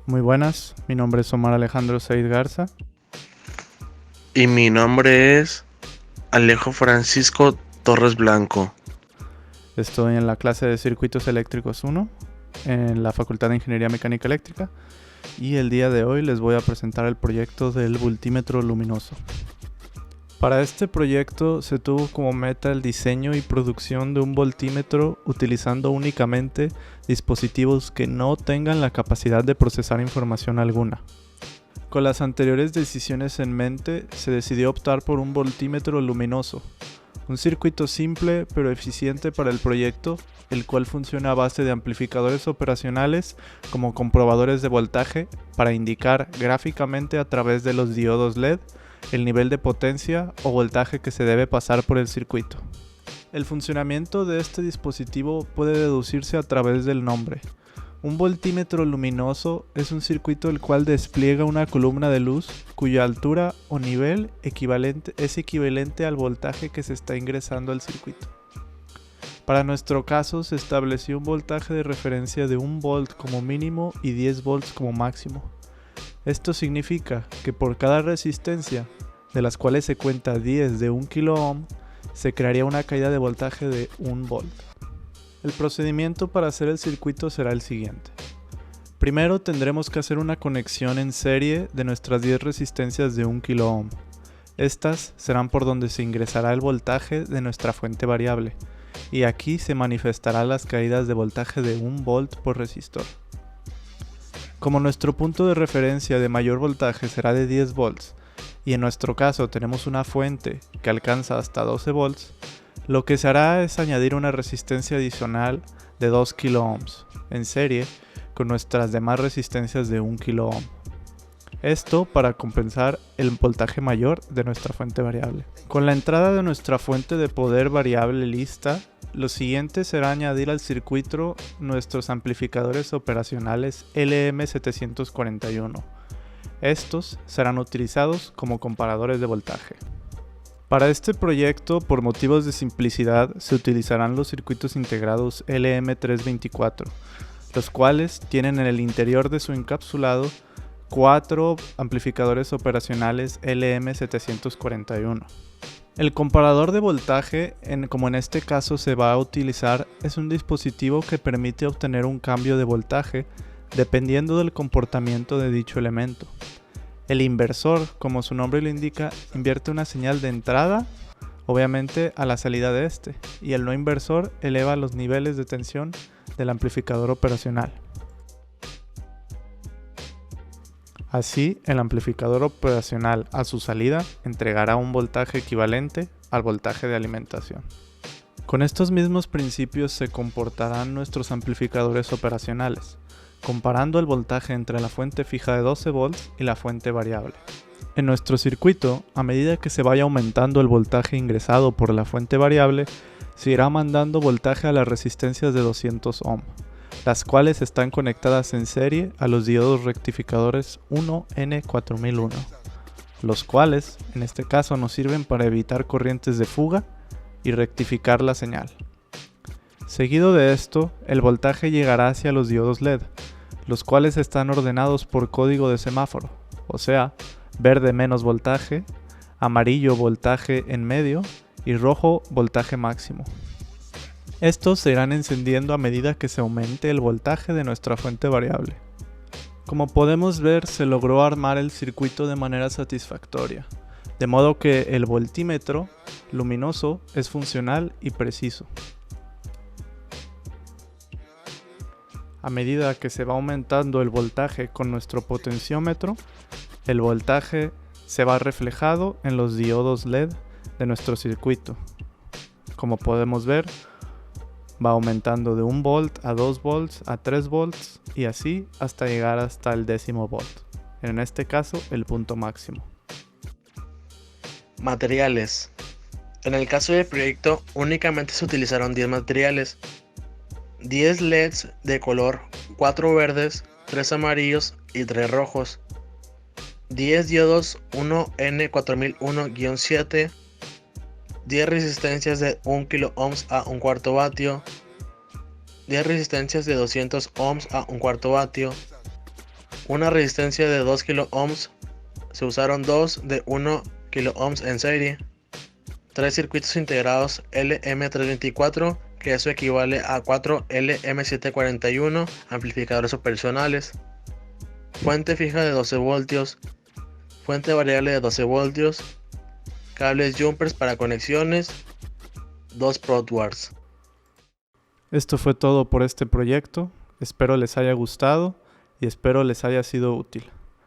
Muy buenas, mi nombre es Omar Alejandro Said Garza. Y mi nombre es Alejo Francisco Torres Blanco. Estoy en la clase de Circuitos Eléctricos 1 en la Facultad de Ingeniería Mecánica Eléctrica y el día de hoy les voy a presentar el proyecto del voltímetro luminoso. Para este proyecto se tuvo como meta el diseño y producción de un voltímetro utilizando únicamente dispositivos que no tengan la capacidad de procesar información alguna. Con las anteriores decisiones en mente, se decidió optar por un voltímetro luminoso, un circuito simple pero eficiente para el proyecto, el cual funciona a base de amplificadores operacionales como comprobadores de voltaje para indicar gráficamente a través de los diodos LED el nivel de potencia o voltaje que se debe pasar por el circuito. El funcionamiento de este dispositivo puede deducirse a través del nombre. Un voltímetro luminoso es un circuito el cual despliega una columna de luz cuya altura o nivel es equivalente al voltaje que se está ingresando al circuito. Para nuestro caso se estableció un voltaje de referencia de 1 volt como mínimo y 10 volts como máximo. Esto significa que por cada resistencia, de las cuales se cuenta 10 de 1 kΩ, se crearía una caída de voltaje de 1 volt. El procedimiento para hacer el circuito será el siguiente. Primero tendremos que hacer una conexión en serie de nuestras 10 resistencias de 1 kΩ. Estas serán por donde se ingresará el voltaje de nuestra fuente variable, y aquí se manifestarán las caídas de voltaje de 1 volt por resistor. Como nuestro punto de referencia de mayor voltaje será de 10 volts, y en nuestro caso tenemos una fuente que alcanza hasta 12 volts, lo que se hará es añadir una resistencia adicional de 2 kΩ en serie con nuestras demás resistencias de 1 kΩ. Esto para compensar el voltaje mayor de nuestra fuente variable. Con la entrada de nuestra fuente de poder variable lista, lo siguiente será añadir al circuito nuestros amplificadores operacionales LM741. Estos serán utilizados como comparadores de voltaje. Para este proyecto, por motivos de simplicidad, se utilizarán los circuitos integrados LM324, los cuales tienen en el interior de su encapsulado 4 amplificadores operacionales LM741. El comparador de voltaje, como en este caso se va a utilizar, es un dispositivo que permite obtener un cambio de voltaje dependiendo del comportamiento de dicho elemento. El inversor, como su nombre lo indica, invierte una señal de entrada, obviamente a la salida de este, y el no inversor eleva los niveles de tensión del amplificador operacional. Así, el amplificador operacional a su salida entregará un voltaje equivalente al voltaje de alimentación. Con estos mismos principios se comportarán nuestros amplificadores operacionales, comparando el voltaje entre la fuente fija de 12 volts y la fuente variable. En nuestro circuito, a medida que se vaya aumentando el voltaje ingresado por la fuente variable, se irá mandando voltaje a las resistencias de 200 ohm, las cuales están conectadas en serie a los diodos rectificadores 1N4001, los cuales en este caso nos sirven para evitar corrientes de fuga y rectificar la señal. Seguido de esto, el voltaje llegará hacia los diodos LED, los cuales están ordenados por código de semáforo, o sea, verde menos voltaje, amarillo voltaje en medio y rojo voltaje máximo. Estos se irán encendiendo a medida que se aumente el voltaje de nuestra fuente variable. Como podemos ver, se logró armar el circuito de manera satisfactoria, de modo que el voltímetro luminoso es funcional y preciso. A medida que se va aumentando el voltaje con nuestro potenciómetro, el voltaje se va reflejado en los diodos LED de nuestro circuito. Como podemos ver, va aumentando de 1 volt a 2 volts a 3 volts y así hasta llegar hasta el 10º volt, en este caso el punto máximo. Materiales. En el caso del proyecto únicamente se utilizaron 10 materiales, 10 LEDs de color, 4 verdes, 3 amarillos y 3 rojos, 10 diodos 1N4001-7, 10 resistencias de 1 kΩ a 1 cuarto vatio, 10 resistencias de 200 ohms a 1 cuarto vatio, una resistencia de 2 kΩ, se usaron dos de 1 kΩ en serie, 3 circuitos integrados LM324, que eso equivale a 4 LM741 amplificadores operacionales, fuente fija de 12 voltios, fuente variable de 12 voltios, cables jumpers para conexiones, 2 Protwars. Esto fue todo por este proyecto. Espero les haya gustado y espero les haya sido útil.